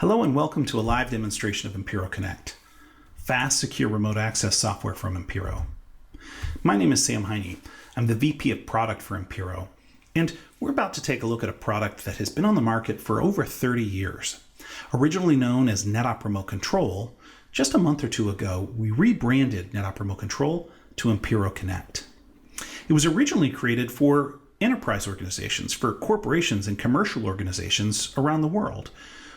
Hello and welcome to a live demonstration of Impero Connect, fast, secure remote access software from Impero. My name is Sam Heine. I'm the VP of Product for Impero, and we're about to take a look at a product that has been on the market for over 30 years. Originally known as NetOp Remote Control, just a month or two ago, we rebranded NetOp Remote Control to Impero Connect. It was originally created for enterprise organizations, for corporations and commercial organizations around the world.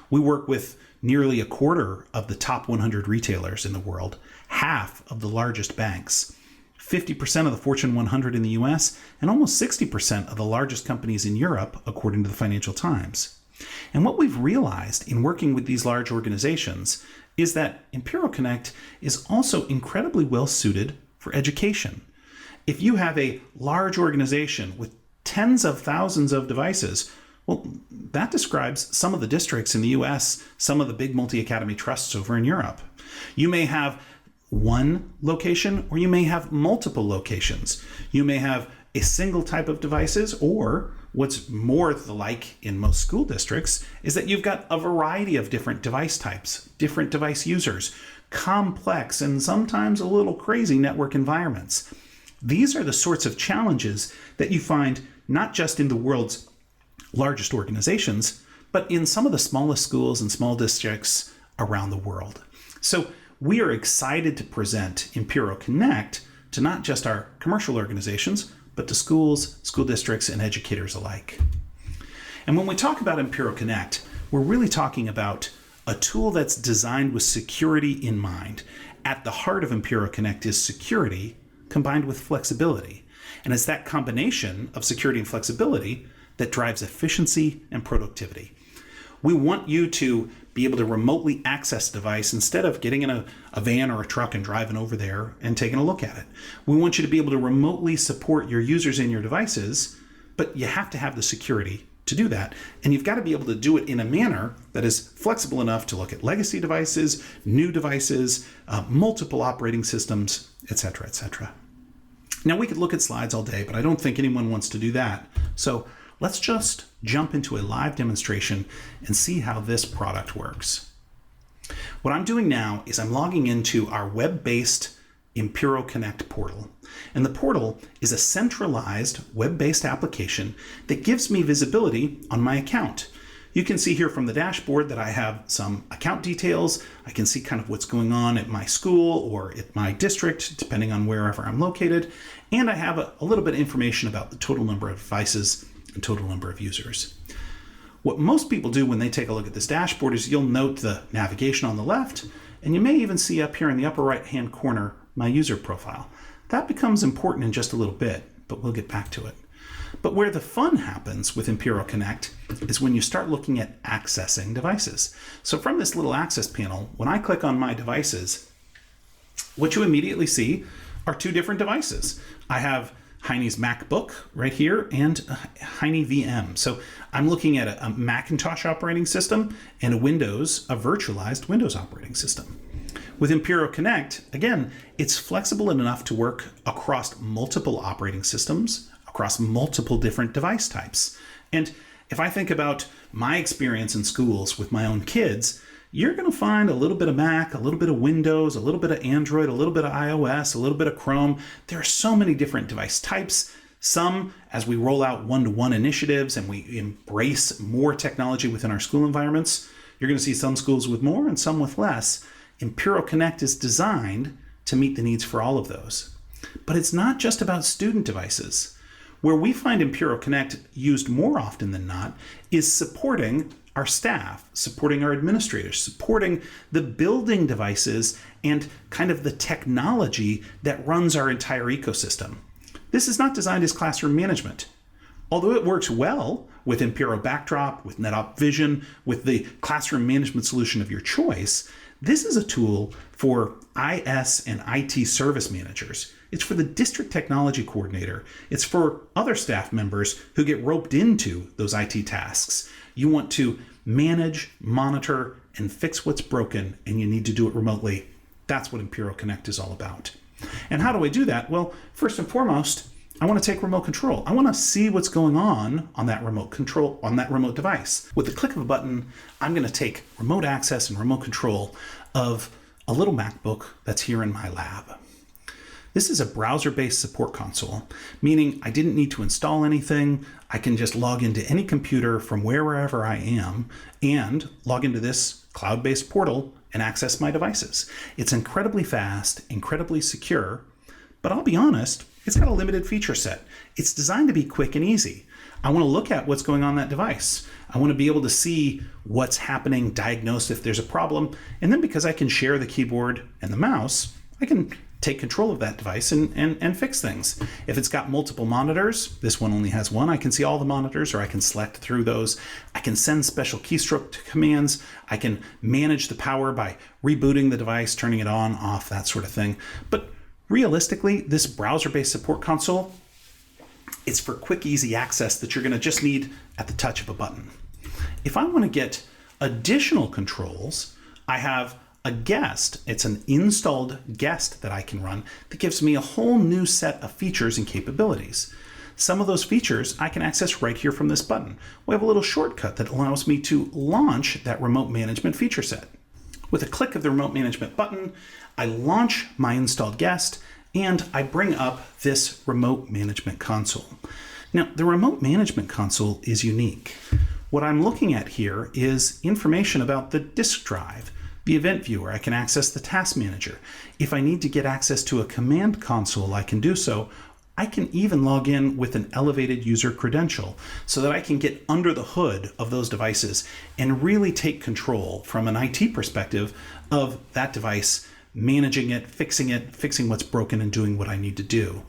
We work with nearly a quarter of the top 100 retailers in the world, half of the largest banks, 50% of the Fortune 100 in the US, and almost 60% of the largest companies in Europe, according to the Financial Times. And what we've realized in working with these large organizations is that Impero Connect is also incredibly well suited for education. If you have a large organization with tens of thousands of devices, well, that describes some of the districts in the US, some of the big multi-academy trusts over in Europe. You may have one location or you may have multiple locations. You may have a single type of devices, or what's more the like in most school districts is that you've got a variety of different device types, different device users, complex and sometimes a little crazy network environments. These are the sorts of challenges that you find not just in the world's largest organizations, but in some of the smallest schools and small districts around the world. So we are excited to present Impero Connect to not just our commercial organizations, but to schools, school districts, and educators alike. And when we talk about Impero Connect, we're really talking about a tool that's designed with security in mind. At the heart of Impero Connect is security combined with flexibility. And it's that combination of security and flexibility that drives efficiency and productivity. We want you to be able to remotely access a device instead of getting in a van or a truck and driving over there and taking a look at it. We want you to be able to remotely support your users and your devices, but you have to have the security to do that. And you've got to be able to do it in a manner that is flexible enough to look at legacy devices, new devices, multiple operating systems, etc., etc. Now, we could look at slides all day, but I don't think anyone wants to do that. So let's just jump into a live demonstration and see how this product works. What I'm doing now is I'm logging into our web-based Impero Connect portal. And the portal is a centralized web-based application that gives me visibility on my account. You can see here from the dashboard that I have some account details. I can see kind of what's going on at my school or at my district, depending on wherever I'm located. And I have a little bit of information about the total number of devices and total number of users. What most people do when they take a look at this dashboard is you'll note the navigation on the left, and you may even see up here in the upper right-hand corner my user profile. That becomes important in just a little bit, but we'll get back to it. But where the fun happens with Impero Connect is when you start looking at accessing devices. So from this little access panel, when I click on my devices, what you immediately see are two different devices. I have Heine's MacBook right here and Heine VM. So I'm looking at a Macintosh operating system and a virtualized Windows operating system. With Impero Connect, again, it's flexible enough to work across multiple operating systems, across multiple different device types. And if I think about my experience in schools with my own kids, you're going to find a little bit of Mac, a little bit of Windows, a little bit of Android, a little bit of iOS, a little bit of Chrome. There are so many different device types. Some, as we roll out one-to-one initiatives and we embrace more technology within our school environments, you're going to see some schools with more and some with less. Impero Connect is designed to meet the needs for all of those. But it's not just about student devices. Where we find Impero Connect used more often than not is supporting our staff, supporting our administrators, supporting the building devices and kind of the technology that runs our entire ecosystem. This is not designed as classroom management. Although it works well with Impero Backdrop, with NetOp Vision, with the classroom management solution of your choice, this is a tool for IS and IT service managers. It's for the district technology coordinator. It's for other staff members who get roped into those IT tasks. You want to manage, monitor, and fix what's broken, and you need to do it remotely. That's what Impero Connect is all about. And how do I do that? Well, first and foremost, I want to take remote control. I want to see what's going on that remote control, on that remote device. With the click of a button, I'm going to take remote access and remote control of a little MacBook that's here in my lab. This is a browser-based support console, meaning I didn't need to install anything. I can just log into any computer from wherever I am and log into this cloud-based portal and access my devices. It's incredibly fast, incredibly secure, but I'll be honest, it's got a limited feature set. It's designed to be quick and easy. I want to look at what's going on that device. I want to be able to see what's happening, diagnose if there's a problem, and then because I can share the keyboard and the mouse, I can take control of that device and fix things. If it's got multiple monitors, this one only has one, I can see all the monitors, or I can select through those. I can send special keystroke commands. I can manage the power by rebooting the device, turning it on, off, that sort of thing. But realistically, this browser-based support console, it's for quick, easy access that you're going to just need at the touch of a button. If I want to get additional controls, I have a guest. It's an installed guest that I can run that gives me a whole new set of features and capabilities. Some of those features I can access right here from this button. We have a little shortcut that allows me to launch that remote management feature set. With a click of the remote management button, I launch my installed guest and I bring up this remote management console. Now, the remote management console is unique. What I'm looking at here is information about the disk drive, the event viewer. I can access the task manager. If I need to get access to a command console, I can do so. I can even log in with an elevated user credential so that I can get under the hood of those devices and really take control from an IT perspective of that device, managing it, fixing what's broken and doing what I need to do.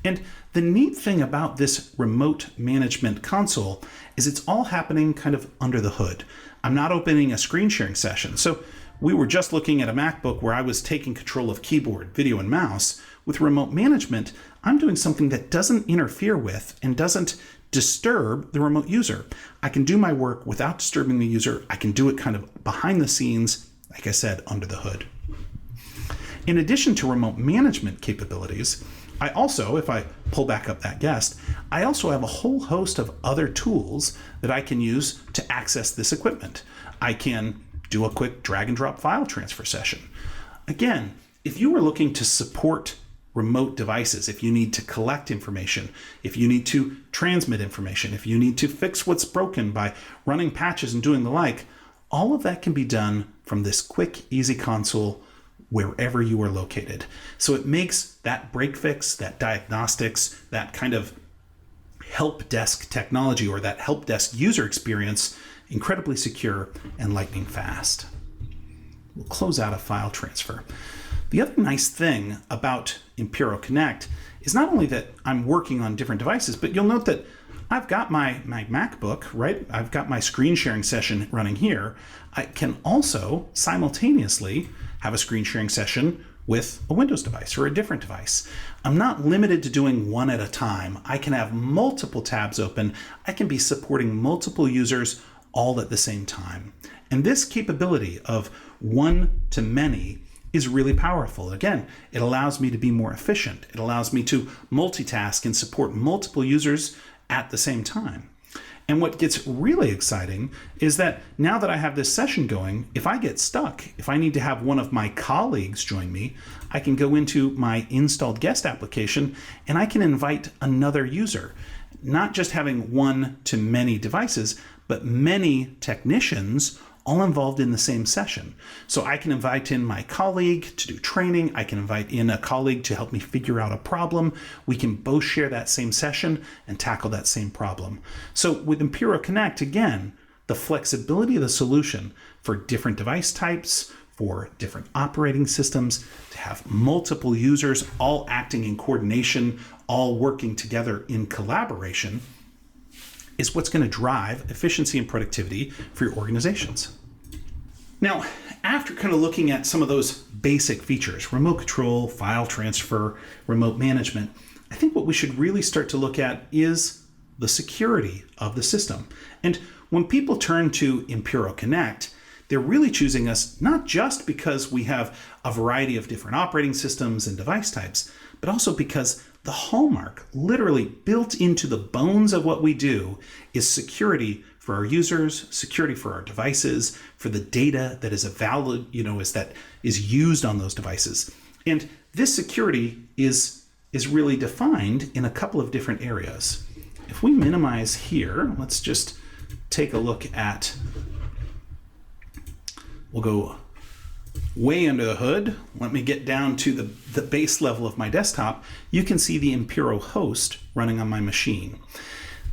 And the neat thing about this remote management console is it's all happening kind of under the hood. I'm not opening a screen sharing session. So we were just looking at a MacBook where I was taking control of keyboard, video, and mouse. With remote management, I'm doing something that doesn't interfere with and doesn't disturb the remote user. I can do my work without disturbing the user. I can do it kind of behind the scenes, like I said, under the hood. In addition to remote management capabilities, I also, if I pull back up that guest, I also have a whole host of other tools that I can use to access this equipment. I can do a quick drag and drop file transfer session. Again, if you were looking to support remote devices, if you need to collect information, if you need to transmit information, if you need to fix what's broken by running patches and doing the like, all of that can be done from this quick, easy console wherever you are located. So it makes that break fix, that diagnostics, that kind of help desk technology or that help desk user experience incredibly secure and lightning fast. We'll close out a file transfer. The other nice thing about Impero Connect is not only that I'm working on different devices, but you'll note that I've got my MacBook, right? I've got my screen sharing session running here. I can also simultaneously have a screen sharing session with a Windows device or a different device. I'm not limited to doing one at a time. I can have multiple tabs open. I can be supporting multiple users all at the same time. And this capability of one to many is really powerful. Again, it allows me to be more efficient. It allows me to multitask and support multiple users at the same time. And what gets really exciting is that now that I have this session going, if I get stuck, if I need to have one of my colleagues join me, I can go into my installed guest application and I can invite another user. Not just having one to many devices, but many technicians all involved in the same session. So I can invite in my colleague to do training. I can invite in a colleague to help me figure out a problem. We can both share that same session and tackle that same problem. So with Impero Connect, again, the flexibility of the solution for different device types, for different operating systems, to have multiple users all acting in coordination, all working together in collaboration, is what's going to drive efficiency and productivity for your organizations. Now, after kind of looking at some of those basic features, remote control, file transfer, remote management, I think what we should really start to look at is the security of the system. And when people turn to Impero Connect, they're really choosing us not just because we have a variety of different operating systems and device types, but also because the hallmark, literally built into the bones of what we do, is security for our users, security for our devices, for the data that is is used on those devices. And this security is really defined in a couple of different areas. If we minimize here, let's just take a look at, we'll go way under the hood. Let me get down to the base level of my desktop. You can see the Impero host running on my machine.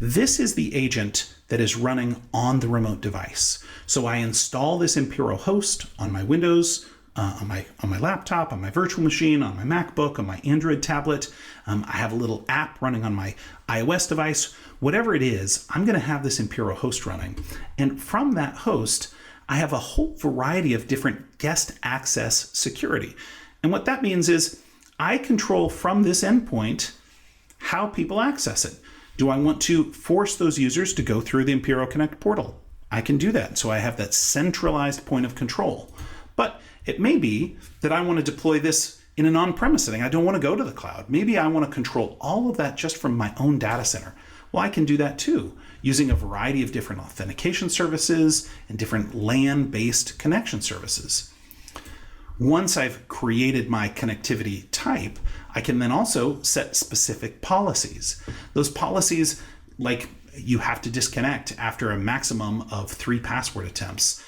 This is the agent that is running on the remote device. So I install this Impero host on my Windows, on my laptop, on my virtual machine, on my MacBook, on my Android tablet. I have a little app running on my iOS device. Whatever it is, I'm going to have this Impero host running. And from that host, I have a whole variety of different guest access security. And what that means is I control from this endpoint how people access it. Do I want to force those users to go through the Impero Connect portal? I can do that. So I have that centralized point of control. But it may be that I want to deploy this in an on-premise setting. I don't want to go to the cloud. Maybe I want to control all of that just from my own data center. Well, I can do that too, using a variety of different authentication services and different LAN-based connection services. Once I've created my connectivity type, I can then also set specific policies. Those policies, like you have to disconnect after a maximum of 3 password attempts.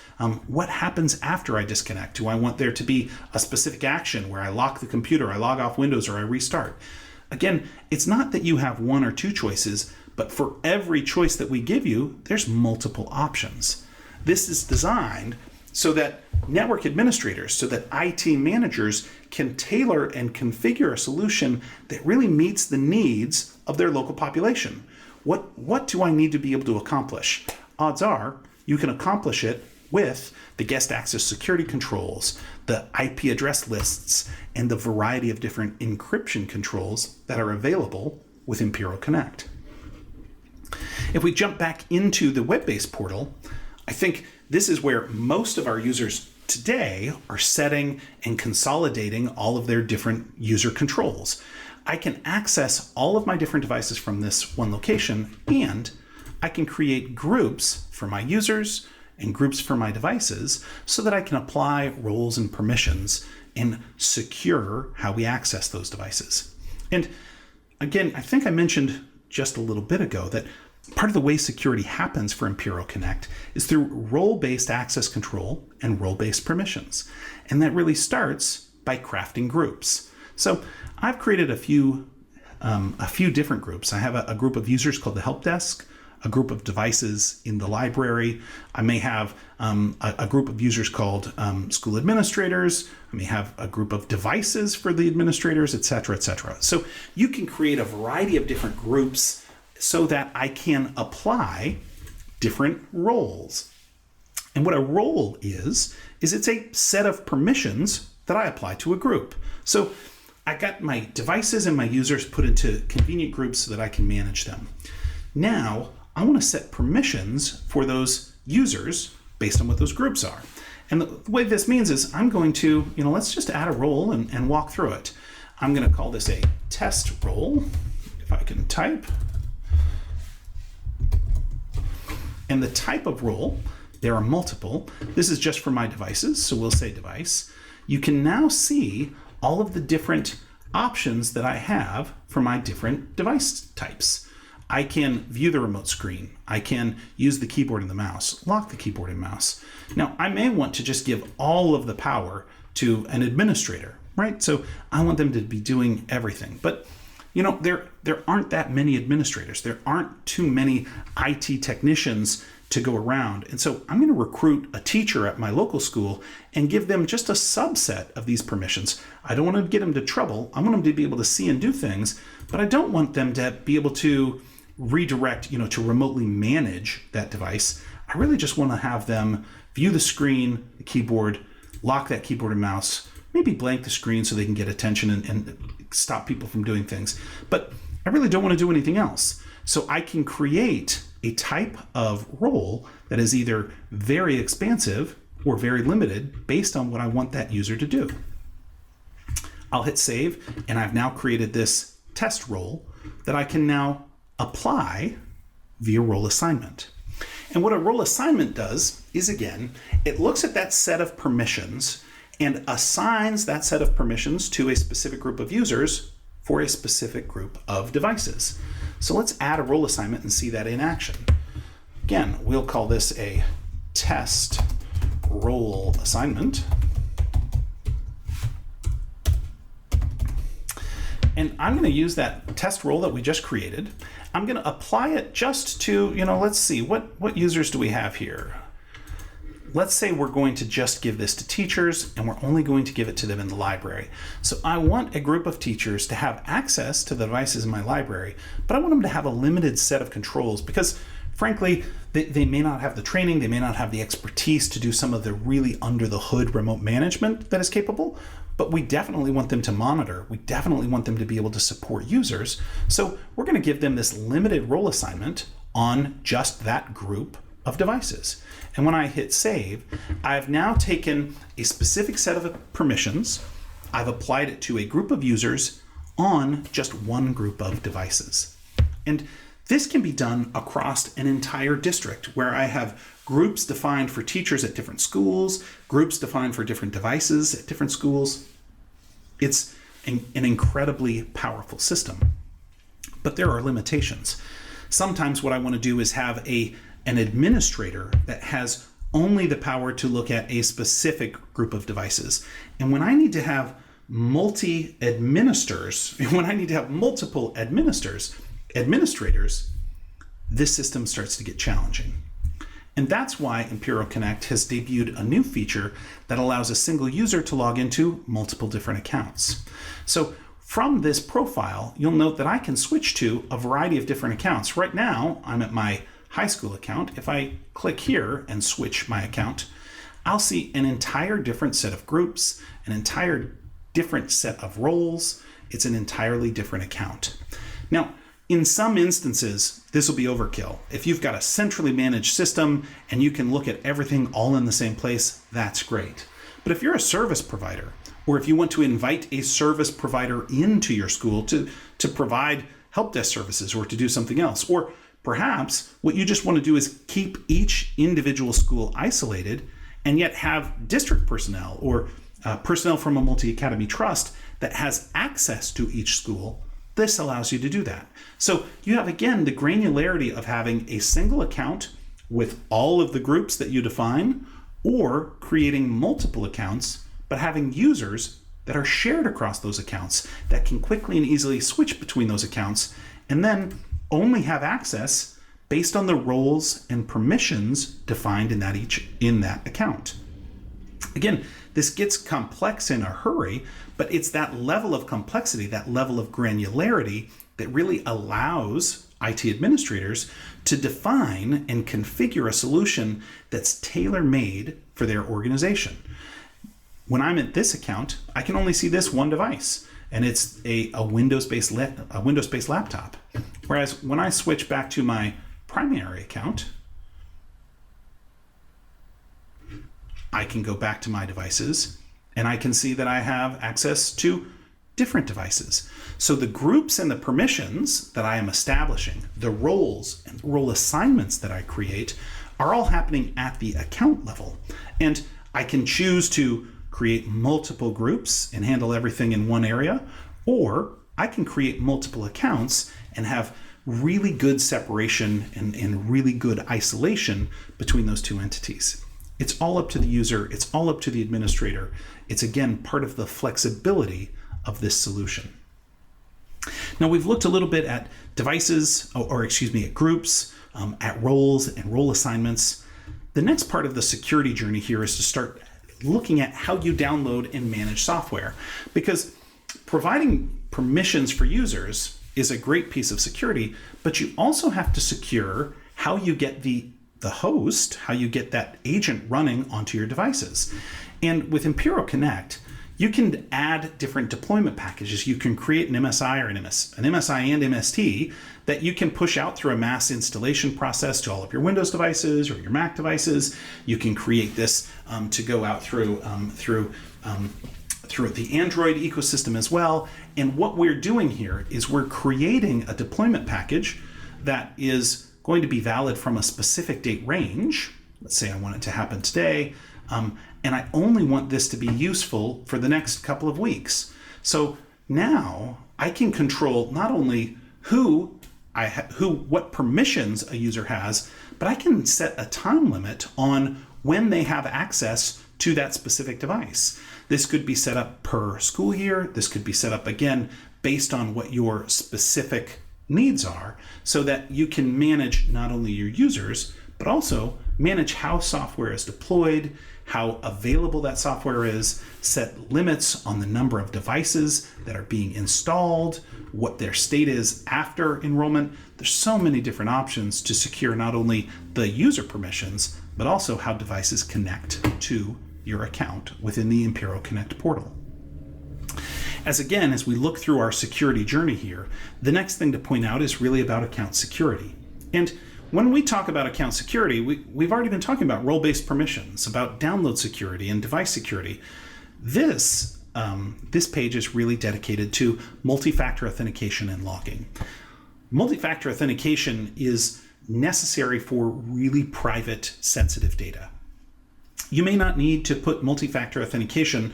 What happens after I disconnect? Do I want there to be a specific action where I lock the computer, I log off Windows, or I restart? Again, it's not that you have 1 or 2 choices, but for every choice that we give you, there's multiple options. This is designed so that network administrators, so that IT managers can tailor and configure a solution that really meets the needs of their local population. What do I need to be able to accomplish? Odds are you can accomplish it with the guest access security controls, the IP address lists, and the variety of different encryption controls that are available with Impero Connect. If we jump back into the web-based portal, I think this is where most of our users today are setting and consolidating all of their different user controls. I can access all of my different devices from this one location, and I can create groups for my users and groups for my devices so that I can apply roles and permissions and secure how we access those devices. And again, I think I mentioned just a little bit ago that part of the way security happens for Impero Connect is through role-based access control and role-based permissions. And that really starts by crafting groups. So I've created a few different groups. I have a group of users called the help desk, a group of devices in the library. I may have a group of users called school administrators. I may have a group of devices for the administrators, et cetera, et cetera. So you can create a variety of different groups so that I can apply different roles. And what a role is it's a set of permissions that I apply to a group. So I got my devices and my users put into convenient groups so that I can manage them. Now, I want to set permissions for those users based on what those groups are. And the way this means is I'm going to, let's just add a role and walk through it. I'm going to call this a test role, if I can type. And the type of role, there are multiple. This is just for my devices, so we'll say device. You can now see all of the different options that I have for my different device types. I can view the remote screen. I can use the keyboard and the mouse, lock the keyboard and mouse. Now, I may want to just give all of the power to an administrator, right? So I want them to be doing everything. But there aren't that many administrators. There aren't too many IT technicians to go around. And so I'm going to recruit a teacher at my local school and give them just a subset of these permissions. I don't want to get them to trouble. I want them to be able to see and do things, but I don't want them to be able to redirect, to remotely manage that device. I really just want to have them view the screen, the keyboard, lock that keyboard and mouse, maybe blank the screen so they can get attention and stop people from doing things. But I really don't want to do anything else. So I can create a type of role that is either very expansive or very limited based on what I want that user to do. I'll hit save, and I've now created this test role that I can now apply via role assignment. And what a role assignment does is, again, it looks at that set of permissions and assigns that set of permissions to a specific group of users for a specific group of devices. So let's add a role assignment and see that in action. Again, we'll call this a test role assignment. And I'm going to use that test role that we just created. I'm going to apply it just to, let's see, what users do we have here? Let's say we're going to just give this to teachers and we're only going to give it to them in the library. So I want a group of teachers to have access to the devices in my library, but I want them to have a limited set of controls because frankly, they may not have the training, they may not have the expertise to do some of the really under the hood remote management that is capable, but we definitely want them to monitor. We definitely want them to be able to support users. So we're going to give them this limited role assignment on just that group of devices. And when I hit save, I've now taken a specific set of permissions, I've applied it to a group of users on just one group of devices. And this can be done across an entire district where I have groups defined for teachers at different schools, groups defined for different devices at different schools. It's an incredibly powerful system, but there are limitations. Sometimes what I want to do is have an administrator that has only the power to look at a specific group of devices. And when I need to have multiple administrators, this system starts to get challenging. And that's why Impero Connect has debuted a new feature that allows a single user to log into multiple different accounts. So from this profile, you'll note that I can switch to a variety of different accounts. Right now, I'm at my high school account. If I click here and switch my account, I'll see an entire different set of groups, an entire different set of roles. It's an entirely different account. Now, in some instances, this will be overkill. If you've got a centrally managed system and you can look at everything all in the same place, that's great. But if you're a service provider, or if you want to invite a service provider into your school to provide help desk services or to do something else, or perhaps what you just want to do is keep each individual school isolated and yet have district personnel or personnel from a multi-academy trust that has access to each school, this allows you to do that. So you have, again, the granularity of having a single account with all of the groups that you define, or creating multiple accounts, but having users that are shared across those accounts that can quickly and easily switch between those accounts and then only have access based on the roles and permissions defined in that account. Again, this gets complex in a hurry, but it's that level of complexity, that level of granularity that really allows IT administrators to define and configure a solution that's tailor-made for their organization. When I'm at this account, I can only see this one device, and it's a Windows-based laptop. Whereas when I switch back to my primary account, I can go back to my devices and I can see that I have access to different devices. So the groups and the permissions that I am establishing, the roles and role assignments that I create are all happening at the account level. And I can choose to create multiple groups and handle everything in one area, or I can create multiple accounts and have really good separation and really good isolation between those two entities. It's all up to the user. It's all up to the administrator. It's, again, part of the flexibility of this solution. Now, we've looked a little bit at devices, at groups, at roles and role assignments. The next part of the security journey here is to start looking at how you download and manage software, because providing permissions for users is a great piece of security, but you also have to secure how you get the host, how you get that agent running onto your devices. And with Impero Connect, you can add different deployment packages. You can create an MSI or an MSI and MST that you can push out through a mass installation process to all of your Windows devices or your Mac devices. You can create this to go out through through the Android ecosystem as well. And what we're doing here is we're creating a deployment package that is going to be valid from a specific date range. Let's say I want it to happen today, and I only want this to be useful for the next couple of weeks. So now I can control not only what permissions a user has, but I can set a time limit on when they have access to that specific device. This could be set up per school year. This could be set up again based on what your specific needs are, so that you can manage not only your users, but also manage how software is deployed, how available that software is, set limits on the number of devices that are being installed, what their state is after enrollment. There's so many different options to secure not only the user permissions, but also how devices connect to your account within the Impero Connect portal. As we look through our security journey here, the next thing to point out is really about account security. And when we talk about account security, we've already been talking about role-based permissions, about download security and device security. This page is really dedicated to multi-factor authentication and logging. Multi-factor authentication is necessary for really private, sensitive data. You may not need to put multi-factor authentication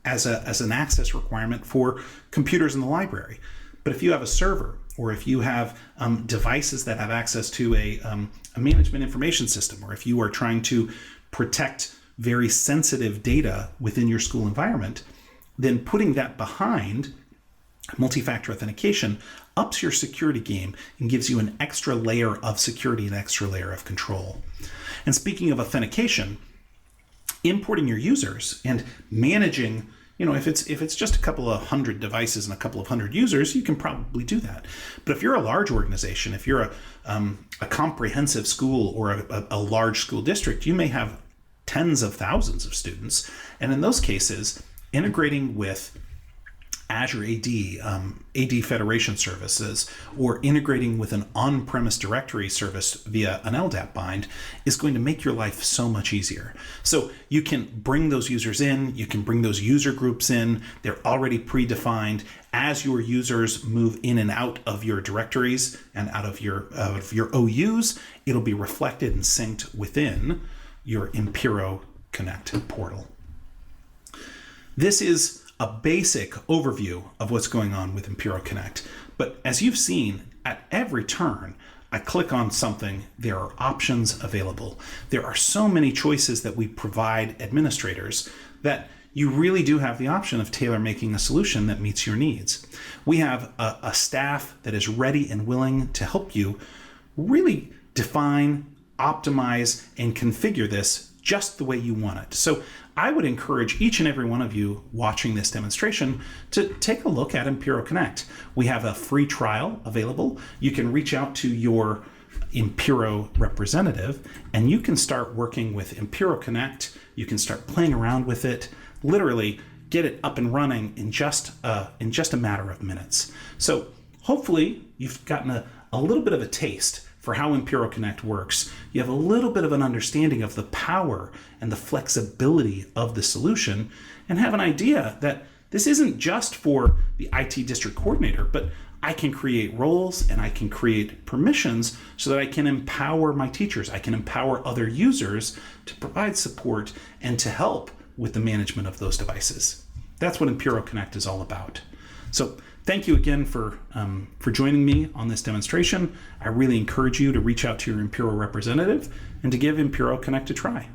as an access requirement for computers in the library. But if you have a server, or if you have devices that have access to a management information system, or if you are trying to protect very sensitive data within your school environment, then putting that behind multi-factor authentication ups your security game and gives you an extra layer of security, an extra layer of control. And speaking of authentication, importing your users and managing, if it's just a couple of hundred devices and a couple of hundred users, you can probably do that. But if you're a large organization, if you're a comprehensive school or a large school district, you may have tens of thousands of students. And in those cases, integrating with Azure AD Federation services, or integrating with an on-premise directory service via an LDAP bind is going to make your life so much easier. So you can bring those users in, you can bring those user groups in, they're already predefined. As your users move in and out of your directories and out of your OUs, it'll be reflected and synced within your Impero Connect portal. This is a basic overview of what's going on with Impero Connect. But as you've seen, at every turn, I click on something, there are options available. There are so many choices that we provide administrators that you really do have the option of tailor-making a solution that meets your needs. We have a staff that is ready and willing to help you really define, optimize, and configure this just the way you want it. So I would encourage each and every one of you watching this demonstration to take a look at Impero Connect. We have a free trial available. You can reach out to your Impero representative and you can start working with Impero Connect. You can start playing around with it, literally get it up and running in just a matter of minutes. So hopefully you've gotten a little bit of a taste for how Impero Connect works. You have a little bit of an understanding of the power and the flexibility of the solution, and have an idea that this isn't just for the IT district coordinator, but I can create roles and I can create permissions so that I can empower my teachers. I can empower other users to provide support and to help with the management of those devices. That's what Impero Connect is all about. So thank you again for joining me on this demonstration. I really encourage you to reach out to your Impero representative and to give Impero Connect a try.